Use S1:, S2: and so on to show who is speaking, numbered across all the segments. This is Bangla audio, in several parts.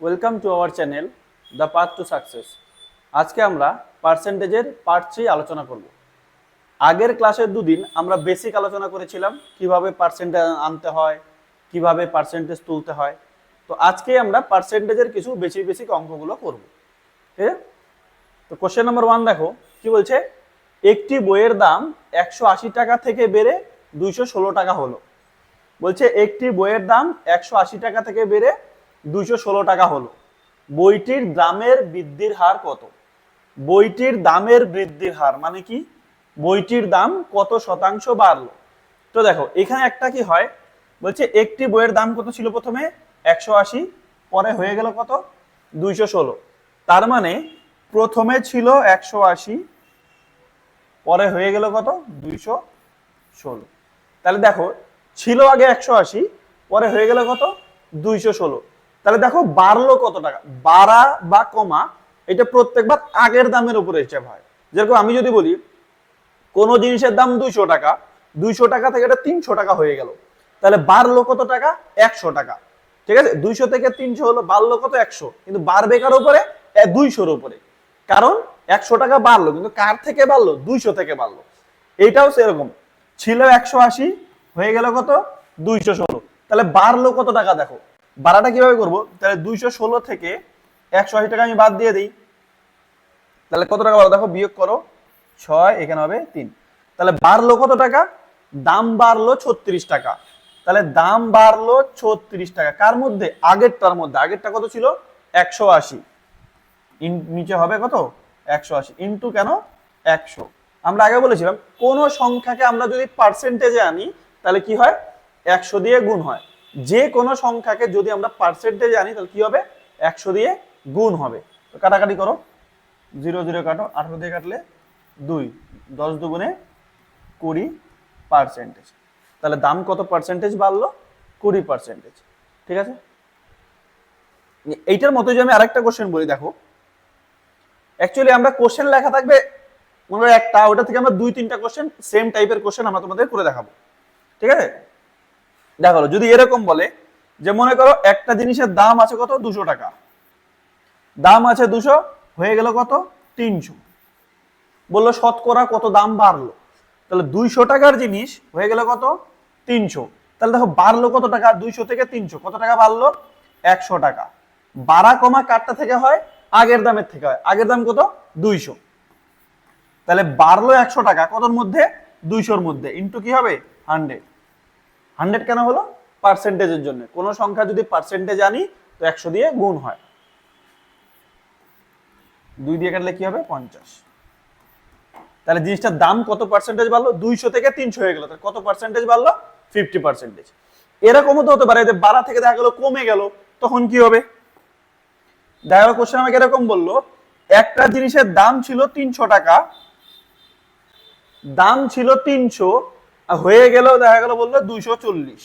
S1: Welcome to our channel the path to success. আজকে আমরা পার্সেন্টেজের পার্ট 3 আলোচনা করব। আগের ক্লাসের দুদিন আমরা বেসিক আলোচনা করেছিলাম, কিভাবে পার্সেন্টেজ আনতে হয়, কিভাবে পার্সেন্টেজ তুলতে হয়। তো আজকে আমরা পার্সেন্টেজের কিছু বেসিক অঙ্কগুলো করব। ঠিক আছে? তো কোশ্চেন নাম্বার 1 দেখো কি বলছে, একটি বইয়ের দাম 180 টাকা থেকে বেড়ে 216 টাকা হলো। বলছে একটি বইয়ের দাম 180 টাকা থেকে বেড়ে 216 টাকা হলো। বইটির দামের বৃদ্ধির হার কত? বইটির দামের বৃদ্ধির হার মানে কি, বইটির দাম কত শতাংশ বাড়লো। তো দেখো এখানে একটা কি হয়, বলছে একটি বইয়ের দাম কত ছিল, প্রথমে 180, পরে হয়ে গেল কত, 216। তার মানে প্রথমে ছিল 180, পরে হয়ে গেল কত, 216। তাহলে দেখো ছিল আগে 180, পরে হয়ে গেল কত, 216। তাহলে দেখো বাড়লো কত টাকা। বাড়া বা কমা এটা প্রত্যেকবার আগের দামের উপরে হিসাব হয়। যেরকম আমি যদি বলি কোনো জিনিসের দাম 200 টাকা, 200 টাকা থেকে এটা 300 টাকা হয়ে গেল, তাহলে বাড়লো কত টাকা, 100 টাকা। ঠিক আছে, 200 থেকে 300 হলো, বাড়লো কত, 100। কিন্তু বাড়বে কার উপরে, 200-র উপরে। কারণ 100 টাকা বাড়লো, কিন্তু কার থেকে বাড়লো, 200 থেকে বাড়লো। এইটাও সেরকম, ছিল 180, হয়ে গেল কত, 216। তাহলে বাড়লো কত টাকা। দেখো বাড়াটা কিভাবে করবো, তাহলে 216 থেকে 180 টাকা আমি বাদ দিয়ে দিই, তাহলে কত টাকা বাড়লো, দেখো বিয়োগ করো, 6, এখানে হবে 3। তাহলে বাড়লো কত টাকা, দাম বাড়লো 36 টাকা। তাহলে দাম বাড়লো 36 টাকা কার মধ্যে, আগেরটার মধ্যে। আগেরটা কত ছিল, 180, নিচে হবে কত, 180 ইন্টু কেন 100। আমরা আগে বলেছিলাম কোন সংখ্যাকে আমরা যদি পার্সেন্টেজে আনি তাহলে কি হয়, 100 দিয়ে গুণ হয়। যে কোনো সংখ্যাকে যদি আমরা পার্সেন্টেজে আনি তাহলে কি হবে, 100 দিয়ে গুণ হবে। তো কাটাকাটি করো, 0 0 কাটো, 18 দিয়ে কাটলে 2, 10 দুগুণে 20%। তাহলে দাম কত পার্সেন্টেজ বাড়লো, 20%। ঠিক আছে, এইটার মতো যদি আমি আরেকটা কোশ্চেন বলি, দেখো অ্যাকচুয়ালি আমরা কোশ্চেন লেখা থাকবে মনে হয় একটা, ওটা থেকে আমরা 2-3টা কোশ্চেন সেম টাইপের কোশ্চেন আমরা তোমাদের করে দেখাবো। ঠিক আছে, দেখো যদি এরকম বলে যে মনে করো একটা জিনিসের দাম আছে কত, 200 টাকা, দাম আছে 200, হয়ে গেল কত, 300। বললো শতকরা কত দাম বাড়লো, তাহলে 200 টাকার জিনিস হয়ে গেল কত, 300। তাহলে দেখো বাড়লো কত টাকা, 200 থেকে 300 কত টাকা বাড়লো, 100 টাকা। বাড়া কমা কারটা থেকে হয়, আগের দামের থেকে হয়। আগের দাম কত, 200। তাহলে বাড়লো 100 টাকা কতর মধ্যে, 200-র মধ্যে, ইন্টু কি হবে, 100। 100 কেন হলো, পার্সেন্টেজের জন্য। কোন সংখ্যা যদি পার্সেন্টেজ আনি তো 100 দিয়ে গুণ হয়। 2 দিয়ে কাটলে কি হবে, 50। তাহলে জিনিসটার দাম কত পার্সেন্টেজ বাড়লো, 200 থেকে 300 হয়ে গেল, তাহলে কত পার্সেন্টেজ বাড়লো, 50%। এরকমও তো হতে পারে যে বাড়া থেকে দেখা গেল কমে গেল, তখন কি হবে। দেখা গেল কোশ্চেন আমাকে এরকম বললো, একটা জিনিসের দাম ছিল 300 টাকা, দাম ছিল 300, হয়ে গেল দেখা গেল বললো 240।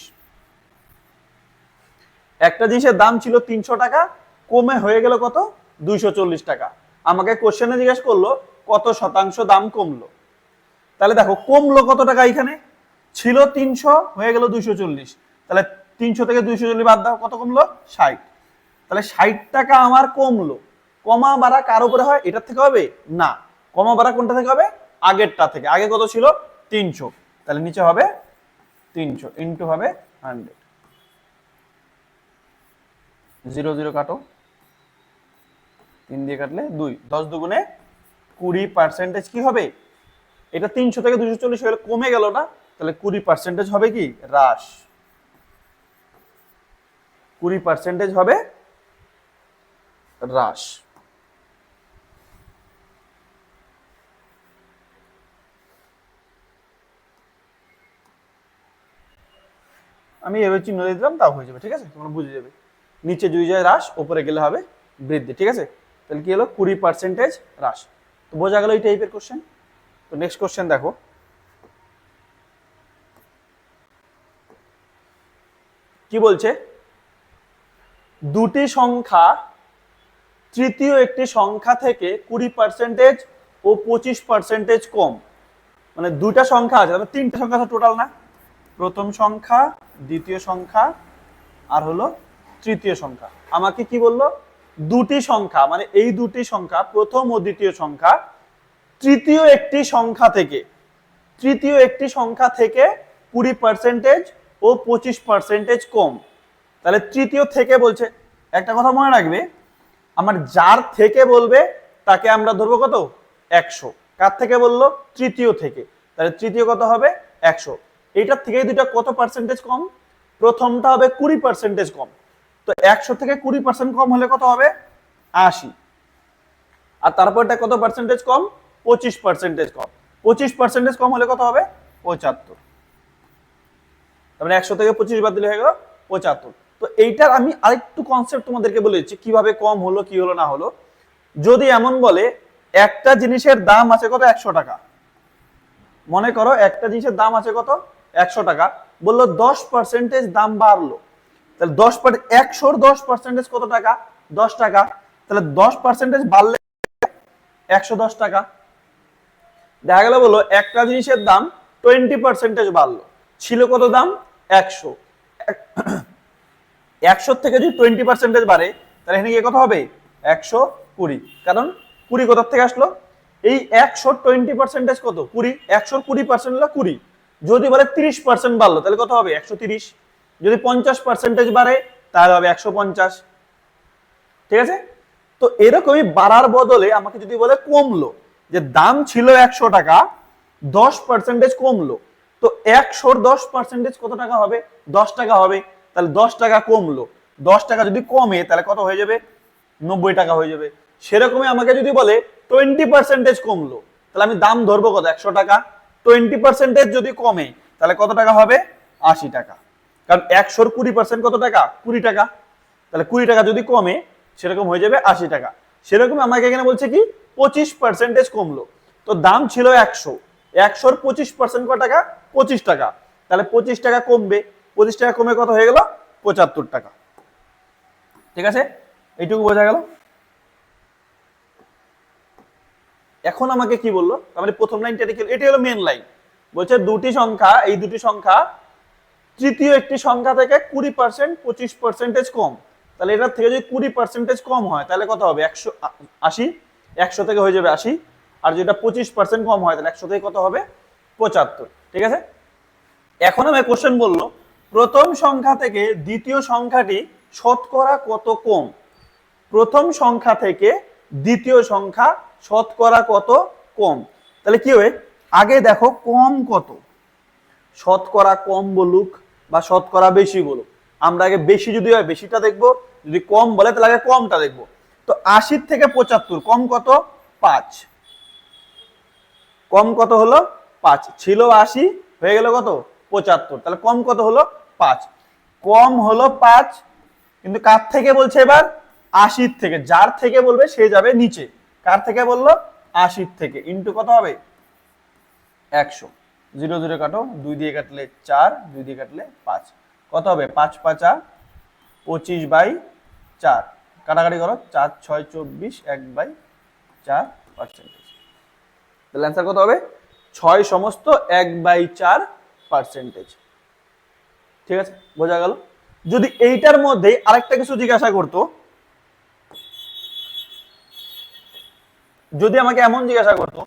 S1: একটা জিনিসের দাম ছিল 300 টাকা, কমে হয়ে গেল কত, 240 টাকা। আমাকে কোশ্চেনে জিজ্ঞেস করলো কত শতাংশ দাম কমলো। তাহলে দেখো কমলো কত টাকা, এখানে ছিল 300, হয়ে গেল 240। তাহলে 300 থেকে 240 বাদ দাও, কত কমলো, 60। তাহলে 60 টাকা আমার কমলো। কমা বাড়া কার উপরে হয়, এটার থেকে হবে না, কমা বাড়া কোনটা থেকে হবে, আগেরটা থেকে। আগে কত ছিল, 300। তাহলে নিচে হবে 300 ইন্টু হবে 100। 0 0 কাটো, 3 দিয়ে কাটলে 2, 10 দুগুণে 20%। কি হবে, এটা 300 থেকে 240 হলে কমে গেল না, তাহলে 20% হবে কি, হ্রাস। 20% হবে হ্রাস। আমি এভাবে চিহ্ন দিয়ে দিলাম, তাও হয়ে যাবে। ঠিক আছে, তোমরা বুঝে যাবে। নিচে যদি যায় হ্রাস, উপরে গেলে হবে বৃদ্ধি। ঠিক আছে, তাহলে কি হলো, 20% হ্রাস। তো বোঝা গেল এই টাইপের কোশ্চেন। তো নেক্সট কোশ্চেন দেখো কি বলছে, দুটি সংখ্যা তৃতীয় একটি সংখ্যা থেকে 20% ও 25% কম। মানে দুইটা সংখ্যা আছে, তবে 3টে সংখ্যা আছে টোটাল না, প্রথম সংখ্যা, দ্বিতীয় সংখ্যা, আর হলো তৃতীয় সংখ্যা। আমাকে কি বললো, দুটি সংখ্যা, মানে এই দুটি সংখ্যা প্রথম ও দ্বিতীয় সংখ্যা তৃতীয় একটি সংখ্যা থেকে 20% ও 25% কম। তাহলে তৃতীয় থেকে বলছে, একটা কথা মনে রাখবে, আমার যার থেকে বলবে তাকে আমরা ধরবো কত, 100। কার থেকে বললো, তৃতীয় থেকে, তাহলে তৃতীয় কত হবে, 100। এইটার থেকে দুইটা কত পার্সেন্টেজ কম, প্রথমটা হবে 20% কম, তো 100 থেকে 20% কম হলে কত হবে, 80। আর তারপরটা কত পার্সেন্টেজ কম, 25% কম, 25% কম হলে কত হবে, 75। তারপরে 100 থেকে 25 বাদ দিলে হয়ে গেল 75। তো এইটার আমি আরেকটু কনসেপ্ট তোমাদেরকে বলে দিচ্ছি, কিভাবে কম হলো কি হলো না হলো। যদি এমন বলে একটা জিনিসের দাম আছে কত, 100 টাকা, মনে করো একটা জিনিসের দাম আছে কত, 100 টাকা, বললো 10% দাম বাড়লো, তাহলে 100-র 10% কত টাকা, 10 টাকা, তাহলে 10% বাড়লে 110 টাকা। দেখা গেল বলো একটা জিনিসের দাম 20% বাড়লো, ছিল কত দাম, 100। 100 থেকে যদি 20% বাড়ে তাহলে এখানে গিয়ে কত হবে, 120। কারণ 20 কোথা থেকে আসলো, এই 100 20% কত, 20, 100-র 20% হলো 20। যদি বলে 30% বাড়লো তাহলে কত হবে, 130। যদি 50% বাড়ে তাহলে হবে 150। ঠিক আছে, তো এরকমই বাড়ার বদলে আমাকে যদি বলে কমলো, যে দাম ছিল 100 টাকা, 10% কমলো, তো 100-র 10% কত টাকা হবে, 10 টাকা হবে, তাহলে 10 টাকা কমলো, 10 টাকা যদি কমে তাহলে কত হয়ে যাবে, 90 টাকা হয়ে যাবে। সেরকমই আমাকে যদি বলে 20% কমলো, তাহলে আমি দাম ধরবো কত, 100 টাকা, 20% যদি কমে তাহলে কত টাকা হবে, 80 টাকা। কারণ 100-র 20% কত টাকা, 20 টাকা, তাহলে 20 টাকা যদি কমে সেরকম হয়ে যাবে 80 টাকা। সেরকম আমাকে এখানে বলছে কি 25% কমলো, তো দাম ছিল 100, 100-র 25% কত টাকা, 25 টাকা, তাহলে 25 টাকা কমবে, 25 টাকা কমে কত হয়ে গেল, 75 টাকা। ঠিক আছে, এইটুকু বোঝা গেল। এখন আমাকে কি বললো, তার মানে প্রথম লাইনটা এটি হলো মেন লাইন, বলছে দুটি সংখ্যা, এই দুটি সংখ্যা তৃতীয় একটি সংখ্যা থেকে 20% 25% কম, তাহলে এটার থেকে যদি 20% কম হয় তাহলে কত হবে, 180, 100 থেকে হয়ে যাবে 80। আর যেটা 25% কম হয় তাহলে 100 থেকে কত হবে, 75। ঠিক আছে, এখন আমি কোশ্চেন বললো প্রথম সংখ্যা থেকে দ্বিতীয় সংখ্যাটি শতকরা কত কম, প্রথম সংখ্যা থেকে দ্বিতীয় সংখ্যা শতকরা কত কম। তাহলে কি হবে, আগে দেখো কম কত, শতকরা কম বলুক বা শতকরা বেশি বলুক, আমরা আগে বেশি যদি হয় বেশিটা দেখবো, যদি কম বলে তাহলে আগে কমটা দেখবো। তো 80 থেকে 75 কম কত, 5, কম কত হলো 5, ছিল 80 হয়ে গেল কত, 75, তাহলে কম কত হলো 5, কম হলো 5। কিন্তু কার থেকে বলছে এবার, 80 থেকে, যার থেকে বলবে সে যাবে নিচে, কার থেকে বললো, 80 থেকে, ইন্টু কত হবে, 100, 0 0 কাটো, 2 দিয়ে কাটলে 4, 2 দিয়ে কাটলে 5, কত হবে, 5 5 25/4, কাটাকাটি করো, 4 6 24, 1/4%। তাহলে অ্যান্সার কত হবে, 6 সমস্ত 1/4%। ঠিক আছে, বোঝা গেল। যদি এইটার মধ্যে আরেকটা কিছু জিজ্ঞাসা করতো, যদি আমাকে এমন জিজ্ঞাসা করতো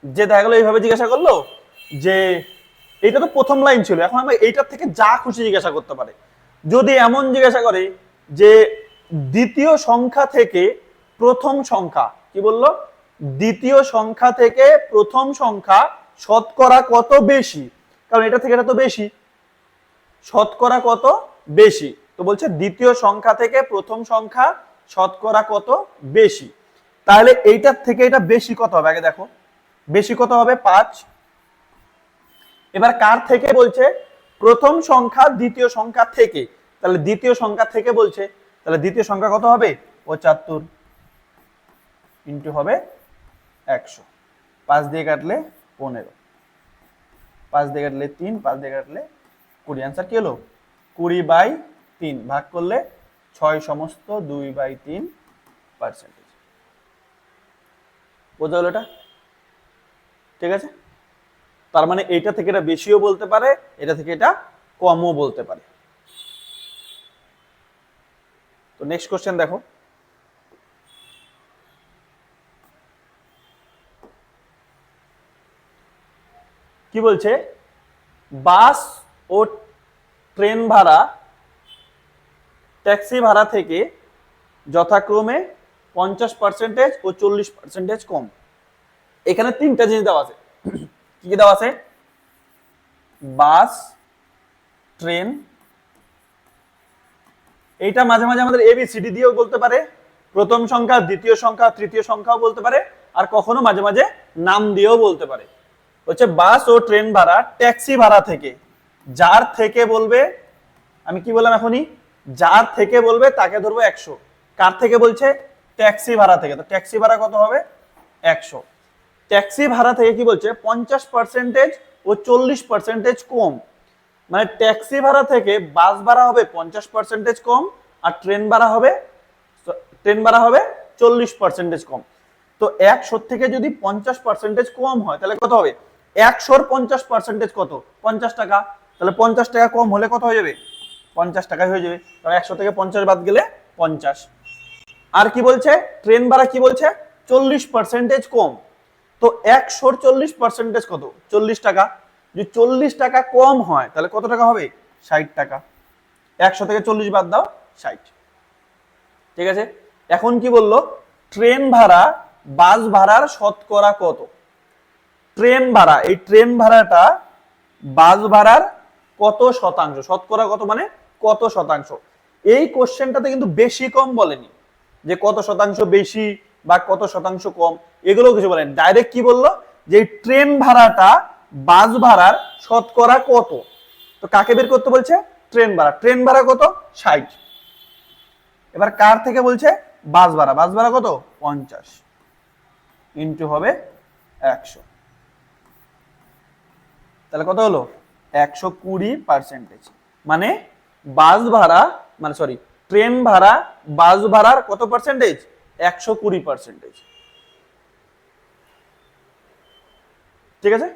S1: যে, দেখা গেলো এইভাবে জিজ্ঞাসা করলো যে এটা তো প্রথম লাইন ছিল, এখন আমরা এইটার থেকে যা খুশি জিজ্ঞাসা করতে পারে। যদি এমন জিজ্ঞাসা করে যে দ্বিতীয় সংখ্যা থেকে প্রথম সংখ্যা, কি বললো, দ্বিতীয় সংখ্যা থেকে প্রথম সংখ্যা শতকরা কত বেশি, কারণ এটা থেকে এটা তো বেশি, শতকরা কত বেশি, তো বলছে দ্বিতীয় সংখ্যা থেকে প্রথম সংখ্যা শতকরা কত বেশি। তাহলে এইটার থেকে এটা বেশি কত হবে, আগে দেখো বেশি কত হবে, 5। এবার কার থেকে বলছে, প্রথম সংখ্যা দ্বিতীয় সংখ্যা থেকে, তাহলে দ্বিতীয় সংখ্যা থেকে বলছে, তাহলে দ্বিতীয় সংখ্যা কত হবে, 75, ইন্টু হবে 100, 5 দিয়ে কাটলে 15, 5 দিয়ে কাটলে 3, 5 দিয়ে কাটলে 20, অ্যান্সার কি হলো, 20/3, ভাগ করলে 6 সমস্ত 2/3%। বোঝা হলো এটা, ঠিক আছে। তার মানে এটা থেকে এটা বেশিও বলতে পারে, এটা থেকে এটা কমও বলতে পারে। তো নেক্সট কোশ্চেন দেখো, কি বলছে, বাস ও ট্রেন ভাড়া ট্যাক্সি ভাড়া থেকে যথাক্রমে 50% ও 40% কম। এখানে তিনটা জিনিস দেওয়া আছে। কি কি দেওয়া আছে? বাস, ট্রেন, এইটা মাঝে মাঝে আমাদের এবিসিডি দিয়েও বলতে পারে, প্রথম সংখ্যা, দ্বিতীয় সংখ্যা, তৃতীয় সংখ্যাও বলতে পারে, আর কখনো মাঝে মাঝে নাম দিয়েও বলতে পারে। হচ্ছে বাস ও ট্রেন ভাড়া ট্যাক্সি ভাড়া থেকে, যার থেকে বলবে, আমি কি বললাম এখনই, যার থেকে বলবে তাকে ধরবো 100। কার থেকে বলছে? ট্যাক্সি ভাড়া থেকে। তো ট্যাক্সি ভাড়া কত হবে? 100। ট্যাক্সি ভাড়া থেকে কি বলছে? 50% ও 40% কম। মানে ট্যাক্সি ভাড়া থেকে বাস ভাড়া হবে 50% কম, আর ট্রেন ভাড়া হবে 40% কম। তো 100 থেকে যদি 50% কম হয় তাহলে কত হবে? 100-র 50% কত? 50 টাকা। তাহলে 50 টাকা কম হলে কত হয়ে যাবে? 50 টাকায় হয়ে যাবে। তাহলে 100 থেকে 50 বাদ গেলে 50। আর কি বলছে? ট্রেন ভাড়া কি বলছে? 40% কম। তো 100-র 40% কত? 40 টাকা। যদি 40 টাকা কম হয় তাহলে কত টাকা হবে? 60 টাকা। 100 থেকে 40 বাদ দাও, 60। ঠিক আছে। এখন কি বললো? ট্রেন ভাড়া বাস ভাড়ার শতকরা কত? ট্রেন ভাড়া, এই ট্রেন ভাড়াটা বাস ভাড়ার কত শতাংশ? শতকরা কত মানে কত শতাংশ? এই কোশ্চেনটাতে কিন্তু বেশি কম বলেনি, যে কত শতাংশ বেশি বা কত শতাংশ কম, এগুলো কিছু বলেন। ডাইরেক্ট কি বললো? যে ট্রেন ভাড়াটা বাস ভাড়ার শতকরা কত। তো কাকে বের করতে বলছে? ট্রেন ভাড়া। ট্রেন ভাড়া কত? 60। এবার কার থেকে বলছে? বাস ভাড়া। বাস ভাড়া কত? 50 ইন্টু হবে 100। তাহলে কত হলো? 120%। মানে বাস ভাড়া, মানে সরি, ট্রেন ভাড়া বাস ভাড়ার কত পার্সেন্টেজ? 120%। ঠিক আছে।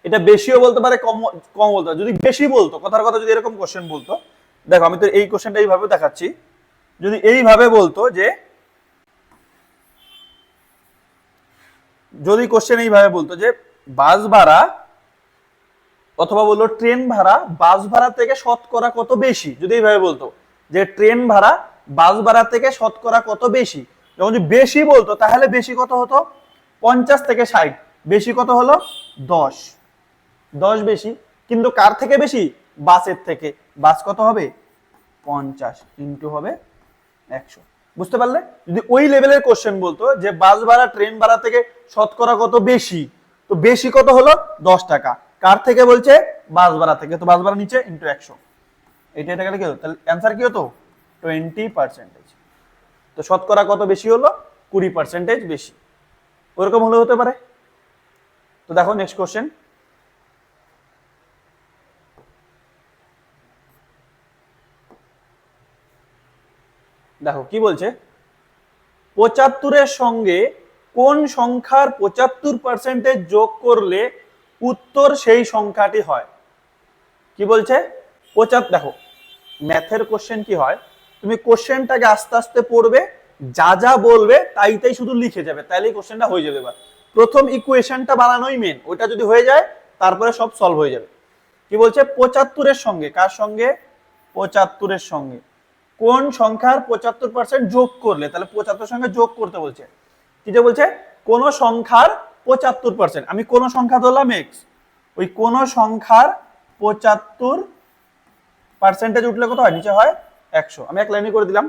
S1: এটা বেশিও বলতে পারে, কম কম বলতে পারে। যদি বেশি বলতো, কথার কথা যদি এরকম কোশ্চেন বলতো, দেখো আমি তো এই কোশ্চেনটা এইভাবে দেখাচ্ছি, যদি এইভাবে বলতো যে, যদি কোশ্চেন এইভাবে বলতো যে বাস ভাড়া, অথবা বললো ট্রেন ভাড়া বাস ভাড়া থেকে শতকরা কত বেশি, যদি এইভাবে বলতো যে ট্রেন ভাড়া বাস ভাড়া থেকে শতকরা কত বেশি, যখন যদি বেশি বলতো তাহলে বেশি কত হতো? 50 থেকে 60। বেশি কত হলো? 10। 10 বেশি। কিন্তু কার থেকে বেশি? বাসের থেকে। বাস কত হবে? 50 ইন্টু হবে 100। বুঝতে পারলে? যদি ওই লেভেলের কোশ্চেন বলতো যে বাস ভাড়া ট্রেন ভাড়া থেকে শতকরা কত বেশি, তো বেশি কত হলো? 10 টাকা। কার থেকে বলছে? বাস ভাড়া থেকে। তো বাস ভাড়া নিচে ইন্টু 100। এটা গেলে কি হতো? তাহলে অ্যান্সার কি হতো? 20%। তো শতকরা কত বেশি হলো? 20% বেশি। ওরকম হলে হতে পারে। তো দেখো নেক্সট কোশ্চেন, দেখো কি বলছে, 75-এর সঙ্গে কোন সংখ্যার 75% যোগ করলে উত্তর সেই সংখ্যাটি হয়? কি বলছে? 75। দেখো ম্যাথের কোশ্চেন কি হয়, তুমি কোশ্চেনটাকে আস্তে আস্তে পড়বে, যা যা বলবে তাই তাই শুধু লিখে যাবে, তাইলেই কোশ্চেনটা হয়ে যাবে। এবার প্রথম ইকুয়েশনটা বানানোই মেন, ওইটা যদি হয়ে যায় তারপরে সব সলভ হয়ে যাবে। কি বলছে? 75-এর সঙ্গে, কার সঙ্গে? 75-এর সঙ্গে কোন সংখ্যার 75% যোগ করলে, তাহলে 75 সঙ্গে যোগ করতে বলছে। কি যে বলছে? কোন সংখ্যার 75%, আমি কোন সংখ্যা ধরলাম এক্স, ওই কোন সংখ্যার 75% উঠলে কত হয়? নিচে হয় 100। আমি এক লাইনে করে দিলাম,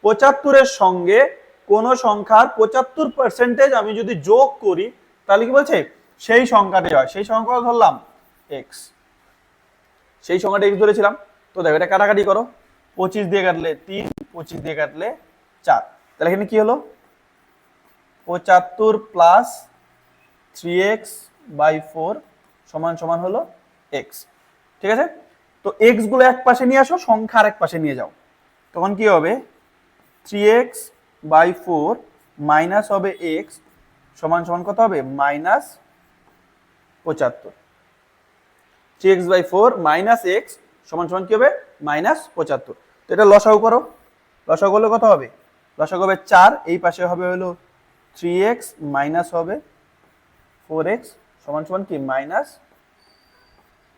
S1: 75-এর সঙ্গে কোন সংখ্যার 75% আমি যদি যোগ করি তাহলে কি বলছে? সেই সংখ্যাটি হয়। সেই সংখ্যা ধরলাম এক্স, সেই সংখ্যাটা এক্স ধরেছিলাম। তো দেখো এটা কাটাকাটি করো, 25 দিয়ে কাটলে 3, 25 দিয়ে কাটলে 4। তাহলে এখানে কি হলো? 75 প্লাস 3x/4 সমান সমান হলো x। ঠিক আছে। তো x গুলো এক পাশে নিয়ে আসো, সংখ্যা আরেক পাশে নিয়ে যাও, তখন কি হবে? 3x/4 মাইনাস হবে x সমান সমান কত হবে? 75। 3x/4 মাইনাস এক্স সমান সমান কি হবে -75। তো এটা লসাগু করো, লসাগু করলে কত হবে? লসাগু হবে 4, এই পাশে হবে হলো 3x মাইনাস হবে 4x সমান সমান কি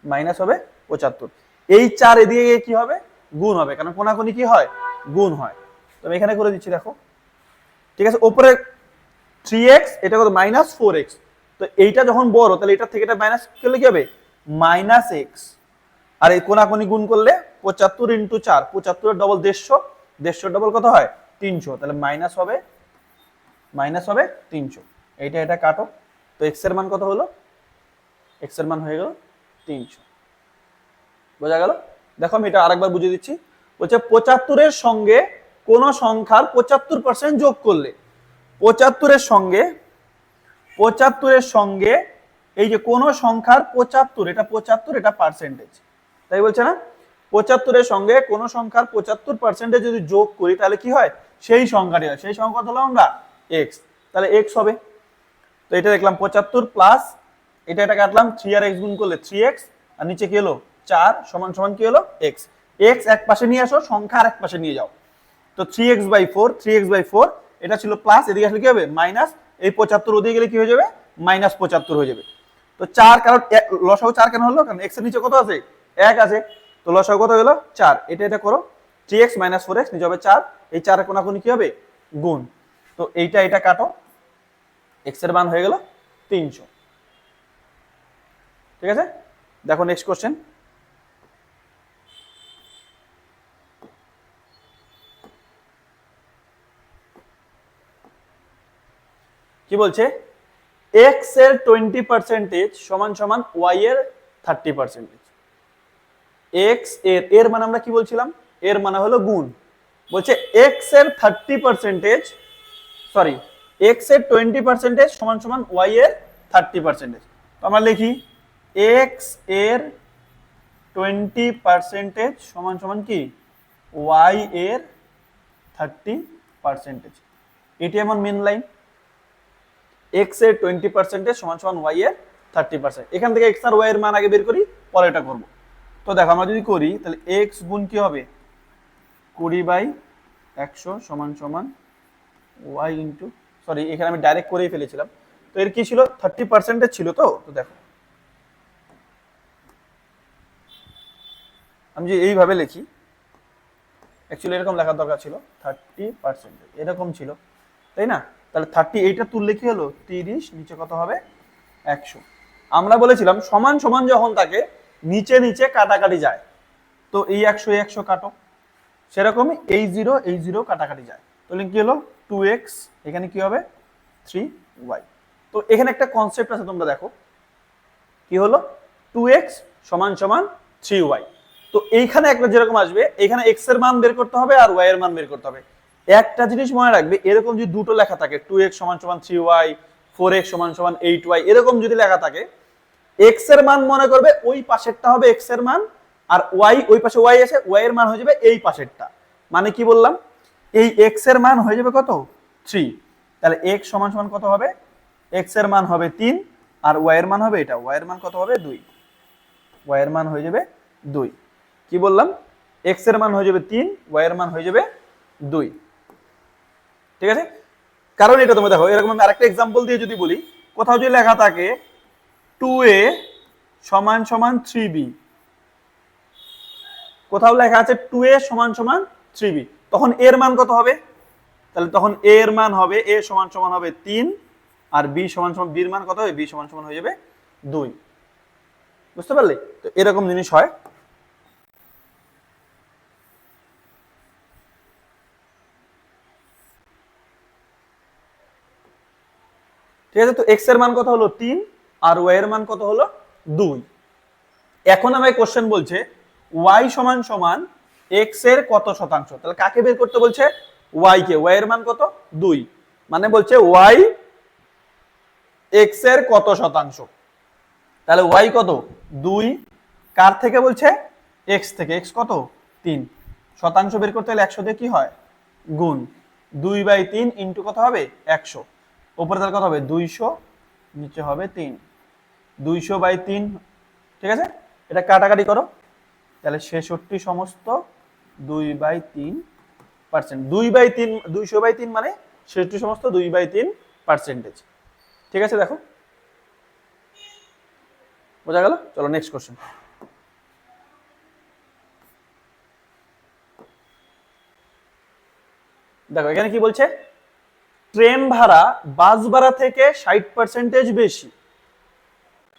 S1: মাইনাস হবে 75। এই 4 এদিকে গিয়ে কি হবে? গুণ হবে, কারণ কোনাকুনি কি হয়? গুণ হয়। তো আমি এখানে করে দিচ্ছি, দেখো ঠিক আছে। উপরে 3x, এটা কত? -4x। তো এইটা যখন বড়, তাহলে এটা থেকে এটা মাইনাস করলে কি হবে? -x। আর এই কোনাকুনি গুণ করলে 75 × 4, 75 এর ডবল 150, 150 ডবল কত হয়? 300। তাহলে মাইনাস হবে 300। এইটা এটা কাটো। তো x এর মান কত হলো? x এর মান হয়ে গেল 300। বোঝা গেল? দেখো আমি এটা আরেকবার বুঝিয়ে দিচ্ছি। বলছে 75 এর সঙ্গে কোন সংখ্যার 75% যোগ করলে, 75 এর সঙ্গে এই যে কোন সংখ্যার 75, এটা 75, এটা পার্সেন্টেজ, তাই বলছে না? 75 এর সঙ্গে কোন সংখ্যার 75% যদি যোগ করি তাহলে কি হয়? সেই সংখ্যাটি হয়। সেই সংখ্যা হলো আমরা x, তাহলে x হবে। তো এটা দেখলাম 75 প্লাস এটা কাটলাম 3 আর x গুণ করলে 3x, আর নিচে কি হলো 4 সমান সমান কি হলো x। x এক পাশে নিয়ে আসো, সংখ্যা আর এক পাশে নিয়ে যাও। তো 3x/4 এটা ছিল প্লাস, এদিকে আসলে কি হবে? মাইনাস। এই 75 ওদিকে গেলে কি হয়ে যাবে? -75 হয়ে যাবে। তো 4, কারণ লসাগু 4 কেন হলো? কারণ x এর নিচে কত আছে? 1 আছে। তো লসাগু কত হলো? 4। এটা করো, 3x - 4x নিচে হবে 4, এই 4 এর কোনাকুনি কি হবে? গুণ। তো এটা কাটো, x এর মান হয়ে গেল 300। ঠিক আছে, দেখো নেক্সট কোশ্চেন। কি বলছে? x এর 20% সমান সমান y এর 30%। x এর মানে আমরা কি বলছিলাম? এর মানে হলো গুণ। বলছে x এর 30%, সরি, x এর 20% সমান সমান y এর 30%। তো আমরা লিখি x এর 20% সমান সমান কি? y এর 30%। এটি আমার মেন লাইন। x এর 20% সমান সমান y এর 30%। এখান থেকে x আর y এর মান আগে বের করি, পরে এটা করব। তো দেখো আমরা যদি করি তাহলে x গুণ কি হবে? 20/100 সমান সমান y ইনটু, সরি এখানে আমি ডাইরেক্ট করেই ফেলেছিলাম। তো এর কি ছিল? 30% ছিল। তো দেখো আমি যে এইভাবে লিখি, অ্যাকচুয়ালি এরকম লেখার দরকার ছিল, 30%, এরকম ছিল, তাই না? তাহলে 30 এইটা তুললে কি হলো? 30, নিচে কত হবে? 100। আমরা বলেছিলাম সমান সমান যখন থাকে নিচে নিচে কাটাকাটি যায়। তো এই 100 কাটো, সেরকমই এই 0 কাটাকাটি যায়। তাহলে কি হলো? 2x, এখানে কি হবে? 3y। তো এখানে একটা কনসেপ্ট আছে, তোমরা দেখো কি হলো? 2x সমান সমান 3y। তো এইখানে একটা যেরকম আসবে, এখানে x এর মান বের করতে হবে আর y এর মান বের করতে হবে। একটা জিনিস মনে রাখবে, এরকম যদি দুটো লেখা থাকে 2x সমান সমান 3y, 4x সমান সমান 8y, এরকম যদি লেখা থাকে, x এর মান মনে করবে ওই পাশেরটা হবে x এর মান, আর y ওই পাশে y আছে, y এর মান হয়ে যাবে এই পাশেরটা। মানে কি বললাম? এই x এর মান হয়ে যাবে কত? 3। তাহলে x সমান সমান কত হবে? x এর মান হবে 3, আর y এর মান হবে এটা, y এর মান কত হবে? 2। y এর মান হয়ে যাবে 2। কি বললাম? x এর মান হয়ে যাবে 3, y এর মান হয়ে যাবে 2। ঠিক আছে, কারণ এটা তোমরা দেখো, এরকম আমি আরেকটা एग्जांपल দিয়ে যদি বলি, কোথাও যদি লেখা থাকে 2a সমান সমান 3b, কোথাও লেখা আছে 2a সমান সমান 3b, তখন এর মান কত হবে? তাহলে তখন a এর মান হবে, a সমান সমান হবে 3, আর b সমান সমান, b এর মান কত হবে? b সমান সমান হয়ে যাবে 2। বুঝতে পারলে? তো এরকম জিনিস হয়। ঠিক আছে, তো x এর মান কত হলো? 3, আর y এর মান কত হলো? 2। এখন আমায় কোশ্চেন বলছে y সমান সমান x এর কত শতাংশ। তাহলে কাকে বের করতে বলছে? y কে। y এর মান কত? 2। মানে বলছে y x এর কত শতাংশ। তাহলে y কত? 2। কার থেকে বলছে? x থেকে। x কত? 3। শতাংশ বের করতে হলে 100 দিয়ে কি হয়? গুণ। 2/3 ইনটু কত হবে? 100। উপরে তাহলে কত হবে? 200, নিচে হবে 3। 200/3, ঠিক আছে, এটা কাটাকাটি করো, তাহলে 66 সমস্ত 2/3%। 2/3, 200/3 মানে 66 সমস্ত 2/3%। ঠিক আছে, দেখো বোঝা গেল। চলো নেক্সট কোশ্চেন। দেখো এখানে কি বলছে, ট্রেন ভাড়া বাস ভাড়া থেকে 60% বেশি।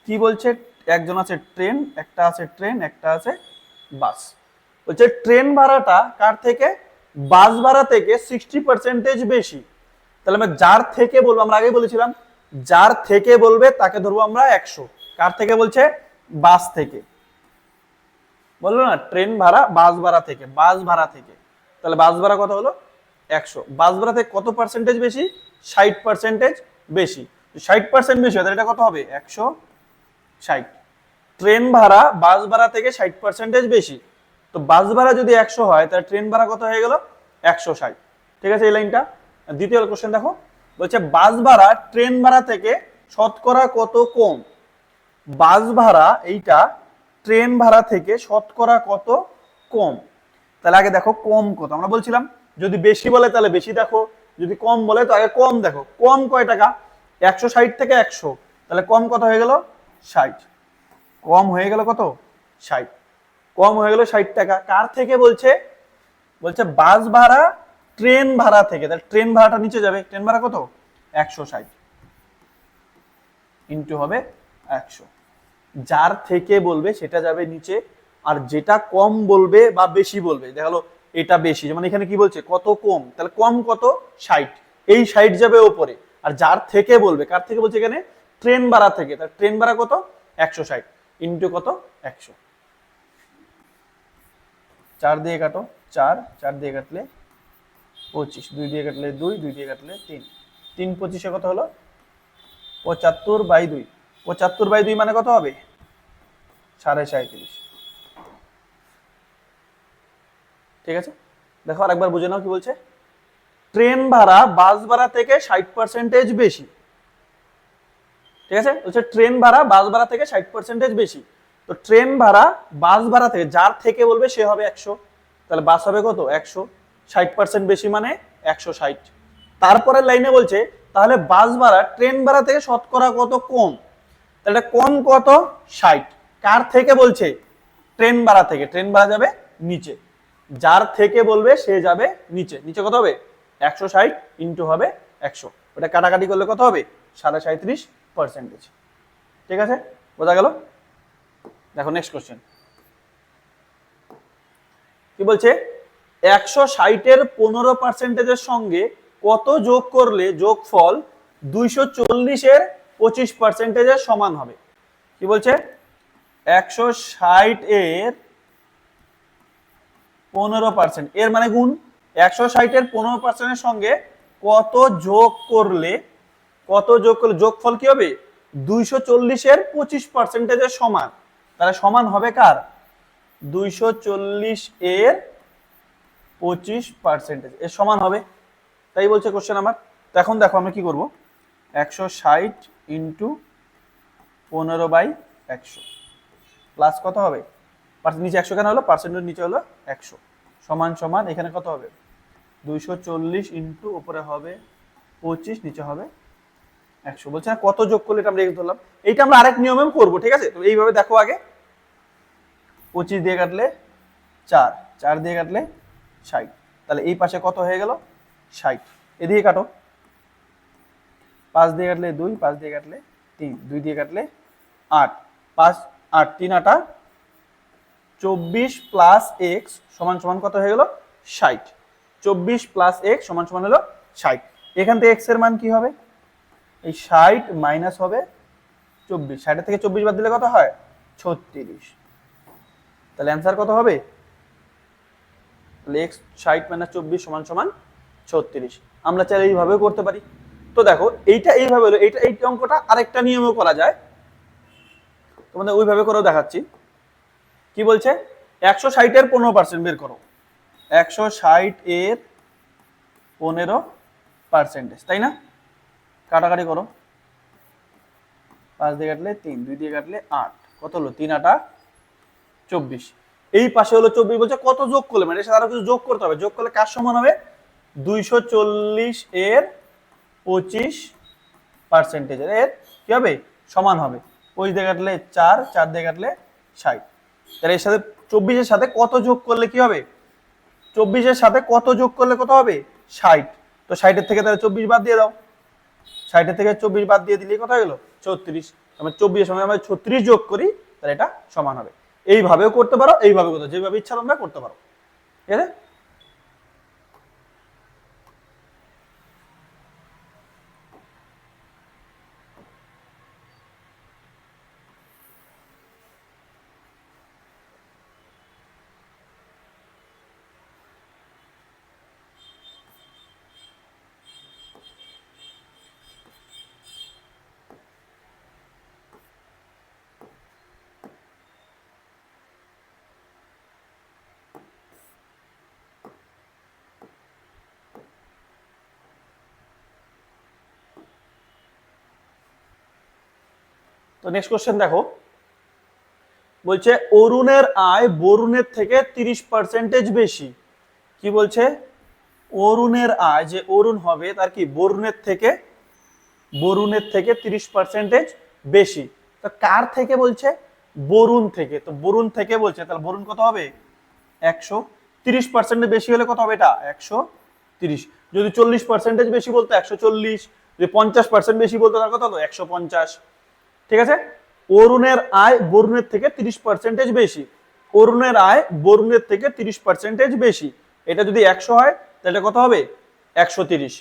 S1: কি বলছে, একজন আছে ট্রেন, একটা আছে ট্রেন, একটা আছে বাস। বলছে ট্রেন ভাড়াটা কার থেকে, বাস ভাড়া থেকে 60% বেশি। তাহলে আমরা যার থেকে বলবো, আমরা আগেই বলেছিলাম যার থেকে বলবে তাকে ধরবো আমরা 100। কার থেকে বলছে, বাস থেকে। বললো না ট্রেন ভাড়া বাস ভাড়া থেকে, বাস ভাড়া থেকে, তাহলে বাস ভাড়া কত হলো 100। বাস ভাড়া থেকে কত পার্সেন্টেজ বেশি, 60% বেশি। 60% বেশি হয় তাহলে এটা কত হবে, 160। ট্রেন ভাড়া বাস ভাড়া থেকে 60% বেশি, তো বাস ভাড়া যদি 100 হয় তাহলে ট্রেন ভাড়া কত হয়ে গেল, 160। ঠিক আছে, এই লাইনটা। দ্বিতীয় কোশ্চেন দেখো, বলছে বাস ভাড়া ট্রেন ভাড়া থেকে শতকরা কত কম। বাস ভাড়া এইটা ট্রেন ভাড়া থেকে শতকরা কত কম। তাহলে আগে দেখো কম কত, আমরা বলছিলাম যদি বেশি বলে তাহলে বেশি দেখো, যদি কম বলে তো আগে কম দেখো। কম কয় টাকা, 160 থেকে 100, তাহলে কম কত হয়ে গেল, 60। কম হয়ে গেল কত, 60। কম হয়ে গেল 60 টাকা। কার থেকে বলছে, বলছে বাস ভাড়া ট্রেন ভাড়া থেকে, তাহলে ট্রেন ভাড়াটা নিচে যাবে, ট্রেন ভাড়া কত, 160 ইন্টু হবে 100। যার থেকে বলবে সেটা যাবে নিচে, আর যেটা কম বলবে বা বেশি বলবে, দেখা গেলো এটা বেশি, যেমন এখানে কি বলছে কত কম, তাহলে কম কত, 60, এই 60 যাবে ওপরে। আর যার থেকে বলবে, কার থেকে বলছে এখানে, ট্রেন ভাড়া থেকে, তাহলে ট্রেন ভাড়া কত, 160 ইন্টু কত, 100। 4 দিয়ে কাটো, 4, 4 দিয়ে কাটলে 25, 2 দিয়ে কাটলে 2, 2 দিয়ে কাটলে 3, 3 25 কত হলো, 75/2। 75/2 মানে কত হবে, 37.5। ঠিক আছে, দেখো আরেকবার বুঝে নাও কি বলছে, ট্রেন ভাড়া বাস ভাড়া থেকে 60% বেশি। ঠিক আছে, বলছে ট্রেন ভাড়া বাস ভাড়া থেকে 60% বেশি। তো ট্রেন ভাড়া বাস ভাড়া থেকে, যার থেকে বলবে সে হবে 100, তাহলে বাস হবে কত, 100। 60% বেশি মানে 160। তারপরে লাইনে বলছে তাহলে বাস ভাড়া ট্রেন ভাড়া থেকে শতকরা কত কম। তাহলে কম কত, 60। কার থেকে বলছে, ট্রেন ভাড়া থেকে, ট্রেন ভাড়া যাবে নিচে, যার থেকে বলবে সে যাবে নিচে। নিচে কত হবে, 160 ইন্টু হবে 100, ওটা কাটাকাটি করলে কত হবে, 37%। ঠিক আছে, বোঝা গেল। দেখো নেক্সট কোশ্চেন কি বলছে, 160-এর 15%-এর সঙ্গে কত যোগ করলে যোগফল 240-এর 25%-এর সমান হবে। কি বলছে, 160-এর 15%, এর মানে গুণ, 160-এর 15%-এর সঙ্গে কত যোগ করলে, কত যোগ করলে যোগফল কি হবে, 240-এর 25%-এর সমান। তাহলে সমান হবে কার, 240-এর 25% এর সমান হবে, তাই বলছে কোশ্চেন আমার। তো এখন দেখো আমরা কি করব, 160 ইন্টু 15/100 প্লাস কত হবে, নিচে 100 কেন হলো, পার্সেন্টের নিচে হলো 100, সমান সমান এখানে কত হবে, 240 ইন্টু উপরে হবে 25, নিচে হবে 100। বলছে না কত যোগ করলে, এটা আমরা এগিয়ে ধরলাম, এইটা আমরা আরেক নিয়মে করবো। ঠিক আছে, তো এইভাবে দেখো আগে, 25 দিয়ে কাটলে 4, 4 দিয়ে কাটলে 60, তাহলে এই পাশে কত হয়ে গেল, 60। এদিকে কাটো, 5 দিয়ে কাটলে 2, 5 দিয়ে কাটলে 3, 2 দিয়ে কাটলে 8, 5, 8, 3 8 24 প্লাস x সমান সমান কত হয়ে গেল, 60। 24 প্লাস x সমান সমান হলো 60। এখান থেকে x এর মান কি হবে, এই 60 মাইনাস হবে 24, 60 থেকে 24 বাদ দিলে কত হয়, 36। তাহলে অ্যান্সার কত হবে, x 60 মাইনাস 24 সমান সমান 36। আমরা চাইলে এইভাবেও করতে পারি। তো দেখো এইটা এইভাবে হলো, এইটা এই অঙ্কটা আরেকটা নিয়মেও করা যায়, তোমাদের ওইভাবে করেও দেখাচ্ছি। কি বলছে, 160-এর 15% বের করো, 160-এর 15%, তাই না, কাটাকাটি করো, 5 দিয়ে কাটলে 3, 2 দিয়ে কাটলে 8, কত হলো 3 8 24। এই পাশে হলো 24, বলছে কত যোগ করলে, মানে এর সাথে আরো কিছু যোগ করতে হবে, যোগ করলে কার সমান হবে 240 এর 25% এর কি হবে সমান হবে। 25 দিয়ে কাটলে 4, 4 দিয়ে কাটলে 60। তাহলে এর সাথে 24 এর সাথে কত যোগ করলে কি হবে, 24 এর সাথে কত যোগ করলে কত হবে 60। তো 60 এর থেকে তাহলে 24 বাদ দিয়ে দাও, 60 এর থেকে 24 বাদ দিয়ে দিলে কত হয়ে গেল 36। আমরা 24 এর সঙ্গে আমরা 36 যোগ করি, তাহলে এটা সমান হবে। এইভাবেও করতে পারো, এইভাবে করতে, যেভাবে ইচ্ছা তোমরা করতে পারো, ঠিক আছে। তো নেক্সট কোশ্চেন দেখো, বলছে অরুণের আয় বরুণের থেকে 30% বেশি। কি বলছে, অরুণের আয়, যে অরুণ হবে তার কি বরুণের থেকে 30% বেশি। তো কার থেকে বলছে, বরুণ থেকে। তো বরুণ থেকে বলছে, তাহলে বরুণ কত হবে 130% বেশি হলে কত হবে এটা 130। যদি 40% বেশি বলতো 140, যদি 50% বেশি বলতো তার কত হলো 150। ঠিক আছে, অরুণের আয় বরুণের থেকে 30% বেশি, অরুণের আয় বরুণের থেকে 30% বেশি, এটা যদি 100 হয় তাহলে কত হবে 130।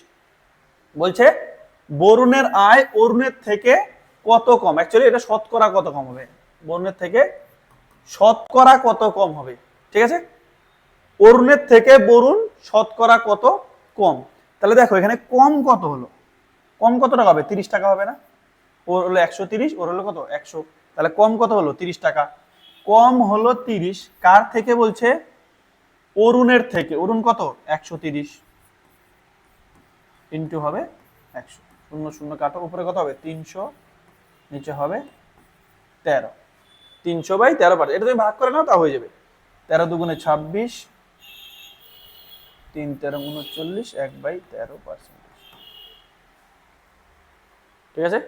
S1: বলছে বরুণের আয় অরুণের থেকে কত কম, অ্যাকচুয়ালি এটা শতকরা কত কম হবে, বরুণের থেকে শতকরা কত কম হবে। ঠিক আছে, অরুণের থেকে বরুণ শতকরা কত কম। তাহলে দেখো এখানে কম কত হলো, কম কত টাকা হবে 30 টাকা হবে না, ওর হলো 130, ওর হলো কত 100, তাহলে কম কত হলো 30 টাকা। কম হলো 30 কার থেকে বলছে, অরুণের থেকে। অরুণ কত 130 ইন্টু হবে 100, 0 0 কাটো, উপরে কত হবে 300, নিচে হবে 13, 300/13, এটা তুমি ভাগ করে নাও তা হয়ে যাবে। 13 দুগুণে 26, 3 13 39, 1/13%। ঠিক আছে,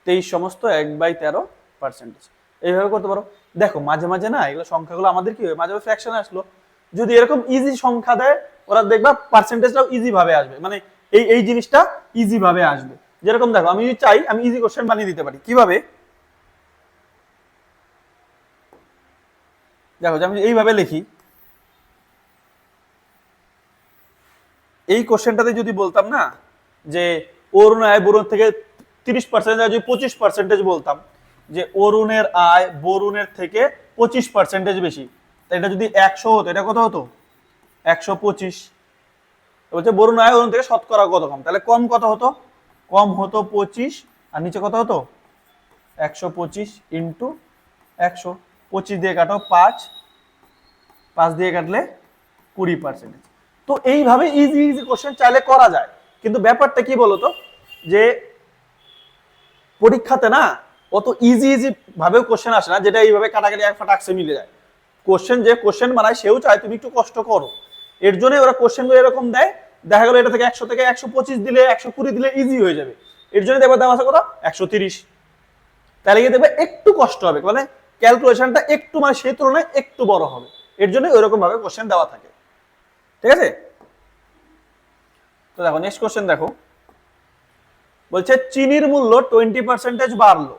S1: 23 সমস্ত 1/13%। এইভাবে করতে পারো। দেখো মাঝে মাঝে না এগুলো সংখ্যাগুলো আমাদের কি হয়, মাঝে মাঝে ফ্র্যাকশন আসলো, যদি এরকম ইজি সংখ্যা দেয় ওরা দেখবা পার্সেন্টেজটাও ইজি ভাবে আসবে, মানে এই এই জিনিসটা ইজি ভাবে আসবে। যেরকম দেখো আমি যদি চাই আমি ইজি কোশ্চেন বানিয়ে দিতে পারি, কিভাবে দেখো, যে আমি এইভাবে লিখি, এই কোশ্চেনটাতে যদি বলতাম না যে অরুণ আয় বরুণ থেকে 30%, যদি 25% বলতাম, যে অরুণের আয় বরুণের থেকে 25% বেশি, তাই এটা যদি 100 হতো এটা কত হতো 125। বলছে বরুণ আয় অরুণ থেকে শতকরা কত কম, তাহলে কম কত হতো, কম হতো 25, আর নিচে কত হতো 125 ইন্টু 100। 25 দিয়ে কাটো 5, 5 দিয়ে কাটলে 20%। তো এইভাবে ইজি ইজি কোশ্চেন চাইলে করা যায়, কিন্তু ব্যাপারটা কি বলতো, যে পরীক্ষাতে না অত ইজি ইজি ভাবে কোশ্চেন আসে না, যেটা এইভাবে কাটাকাটি এক ফাটাকসে মিলে যায়। কোশ্চেন যে কোশ্চেন বানায় সেও চায় তুমি একটু কষ্ট করো, এর জন্য ওরা কোশ্চেনগুলো এরকম দেয়। দেখা গেল এটা থেকে 100 থেকে 125 দিলে 120 দিলে ইজি হয়ে যাবে, এর জন্য দেখবে দেওয়া আছে কত 130। তাহলে গিয়ে দেখবে একটু কষ্ট হবে, মানে ক্যালকুলেশনটা একটু মানে সেই তুলনায় একটু বড় হবে, এর জন্য ওইরকম ভাবে কোশ্চেন দেওয়া থাকে। ঠিক আছে, তো দেখো নেক্সট কোশ্চেন দেখো, বলছে চিনির মূল্য 20% বাড়লো,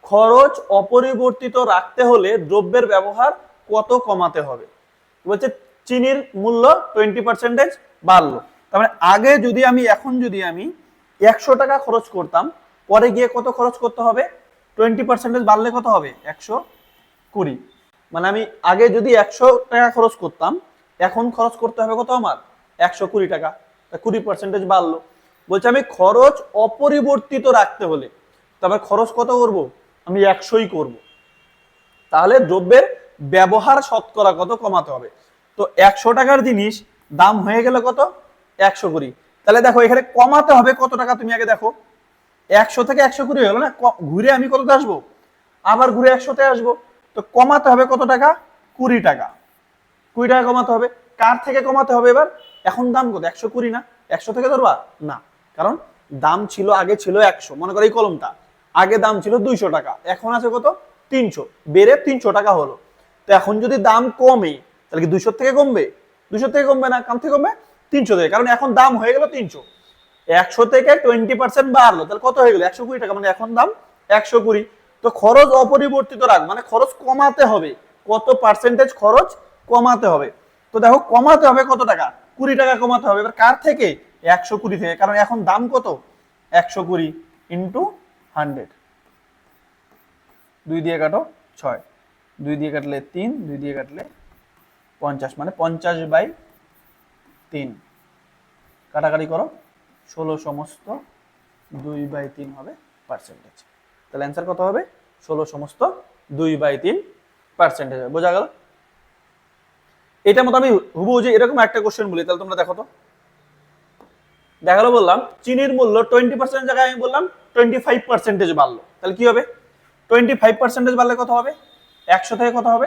S1: খরচ অপরিবর্তিত রাখতে হলে দ্রব্যের ব্যবহার কত কমাতে হবে। বলছে চিনির মূল্য 20% বাড়লো, তার মানে আগে যদি আমি, এখন যদি আমি 100 টাকা খরচ করতাম, পরে গিয়ে কত খরচ করতে হবে, 20% বাড়লে কত হবে 120। মানে আমি আগে যদি 100 টাকা খরচ করতাম, এখন খরচ করতে হবে কত আমার 120 টাকা, 20% বাড়লো। বলছে আমি খরচ অপরিবর্তিত রাখতে হলে, তবে খরচ কত করব, আমি 100ই করব, তাহলে দ্রব্যের ব্যবহার শতকরা কত কমাতে হবে। তো 100 টাকার জিনিস দাম হয়ে গেল কত 120, তাহলে দেখো এখানে কমাতে হবে কত টাকা, তুমি আগে দেখো 100 থেকে 120 হয়ে গেল না, ঘুরে আমি কততে আসবো, আবার ঘুরে 100তে আসবো। তো কমাতে হবে কত টাকা, 20 টাকা। 20 টাকা কমাতে হবে, কার থেকে কমাতে হবে এবার, এখন দাম কত 120 না, 100 থেকে ধরবা না, কারণ দাম ছিল আগে ছিল 100, মনে করো এই কলমটা আগে দাম ছিল 200 টাকা, এখন আছে কত 300, বেড়ে 300 টাকা হলো। তো এখন যদি দাম কমে তাহলে কি 200 থেকে কমবে, 200 থেকে কমবে না, কাম থেকে কমবে 300 থেকে, কারণ এখন দাম হয়ে গেল 300, 100 থেকে 20% বাড়লো, তাহলে কত হয়ে গেল 120 টাকা, মানে এখন দাম 120। তো খরচ অপরিবর্তিত রাখ, মানে খরচ কমাতে হবে, কত পার্সেন্টেজ খরচ কমাতে হবে। তো দেখো কমাতে হবে কত টাকা, 20 টাকা কমাতে হবে। এবার কার থেকে, 120 থেকে, কারণ এখন দাম কত 120 ইন্টু 100, 2 দিয়ে কাটো 6, 2 দিয়ে কাটলে 3, 2 দিয়ে কাটলে 50, মানে 50/3, কাটাকাটি করো 16 সমস্ত 2/3 হবে পার্সেন্টেজ। তাহলে অ্যান্সার কত হবে, 16 সমস্ত 2/3 পার্সেন্টেজ হবে। বোঝা গেল? এটার মতো আমি হুবহু যে এরকম একটা কোশ্চেন বলি, তাহলে তোমরা দেখো তো, দেখালো বললাম চিনির মূল্য 20% জায়গায় আমি বললাম 25% বাড়লো, তাহলে কি হবে, 25% বাড়লে কত হবে, 100 থেকে কত হবে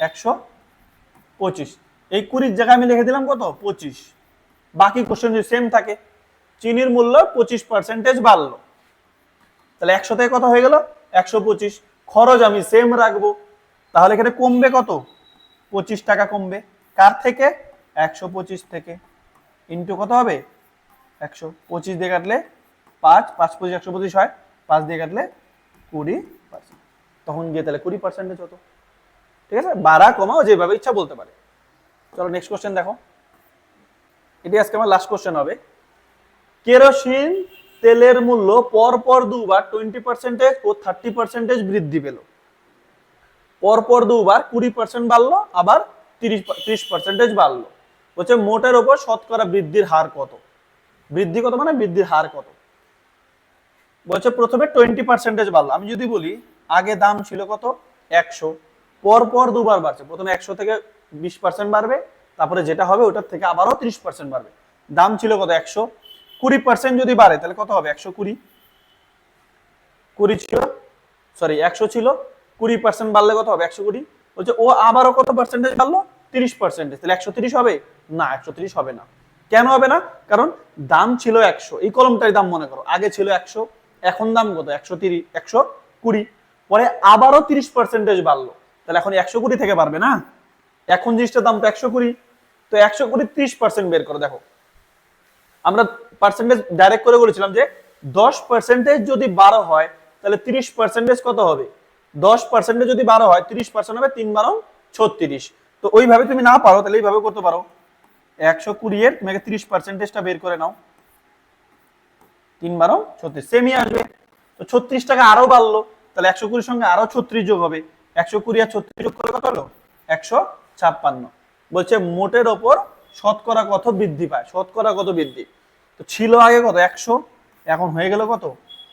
S1: 125, এই 20 জায়গায় আমি লিখে দিলাম কত 25, বাকি কোশ্চেন যদি সেম থাকে, চিনির মূল্য 25% বাড়লো, তাহলে 100 থেকে কত হয়ে গেল 125, খরচ আমি সেম রাখবো, তাহলে এখানে কমবে কত 25 টাকা কমবে, কার থেকে 125 থেকে, ইন্টু কত হবে 100, 25 দিয়ে কাটলে 5, 5 25 125 হয়, 5 দিয়ে কাটলে 20%, তখন গিয়ে তাহলে 20% হতো। ঠিক আছে, বাড়া কমাও যেভাবে ইচ্ছা বলতে পারে। চলো নেক্সট কোশ্চেন দেখো, এটি আজকে আমার লাস্ট কোশ্চেন হবে। কেরোসিন তেলের মূল্য পরপর দুবার 20% ও 30% বৃদ্ধি পেল, পরপর দুবার 20% বাড়লো, আবার 30% বাড়লো, বলছে মোটের ওপর শতকরা বৃদ্ধির হার কত, বৃদ্ধি কত মানে বৃদ্ধির হার কত। বলছে প্রথমে 20% বাড়লো, আমি যদি বলি আগে দাম ছিল কত 100, পরপর দুবার বাড়ছে, প্রথমে 100 থেকে 20% বাড়বে, তারপরে যেটা হবে ওটার থেকে আবারও 30% বাড়বে, দাম ছিল কত 100, 20% যদি বাড়ে তাহলে কত হবে 120, 20 ছিল, সরি 100 ছিল, 20% বাড়লে কত হবে 120, বলছে ও আবারও কত পার্সেন্টেজ বাড়লো 30%, তাহলে 130 হবে না, 130 হবে না। কেন হবে না, কারণ দাম ছিল 100, এই কলমটার দাম মনে করো আগে ছিল 100, এখন দাম কত 130, 120, পরে আবারও 30% বাড়লো, তাহলে এখন 120 থেকে বাড়বে না, এখন জিনিসটার দাম তো 120, তো 120 30% বের করো। দেখো আমরা পার্সেন্টেজ ডাইরেক্ট করে বলেছিলাম যে 10% যদি 12 হয় তাহলে 30% কত হবে, 10% যদি 12 হয় 30% হবে 3 12 36, তো ওইভাবে তুমি না পারো তাহলে এইভাবে করতে পারো, 120 এর তুমি 30%টা বের করে নাও, 3 12 36 সেমই আসবে, তো 36 টাকা আরো বাড়লো, তাহলে 120 এর সঙ্গে আরো 36 যোগ হবে, 120 আর 36 যোগ করলে কত হলো 156, বলছে মোটের ওপর শতকরা কত বৃদ্ধি পায়, শতকরা কত বৃদ্ধি, তো ছিল আগে কত 100, এখন হয়ে গেল কত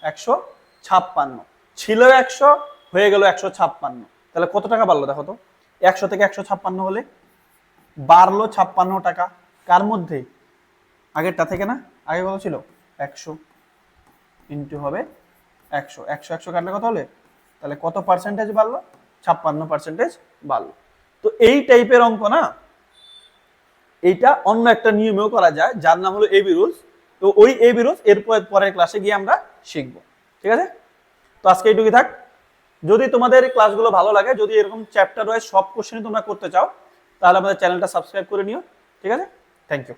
S1: 156, ছিল 100 হয়ে গেল 156, তাহলে কত টাকা বাড়লো দেখো তো, 100 থেকে 156 হলে বাড়লো 56 টাকা, কার মধ্যে আগেরটা থেকে না, আগে কত ছিল 100, ইন্টু হবে 100, 100 100 কাটলে কত হলে, তাহলে কত পার্সেন্টেজ বাড়লো 56% বাড়লো। তো এই টাইপের অঙ্ক না, এইটা অন্য একটা নিয়মেও করা যায় যার নাম হলো এবি রুলস, তো ওই এবি রুলস এর পরের ক্লাসে গিয়ে আমরা শিখবো। ঠিক আছে, তো আজকে এইটুকুই থাক। যদি তোমাদের ক্লাসগুলো ভালো লাগে, যদি এরকম চ্যাপ্টার ওয়াইজ সব কোশ্চেন তোমরা করতে চাও, তাহলে আমাদের চ্যানেলটা সাবস্ক্রাইব করে নিও। ঠিক আছে, থ্যাংক ইউ।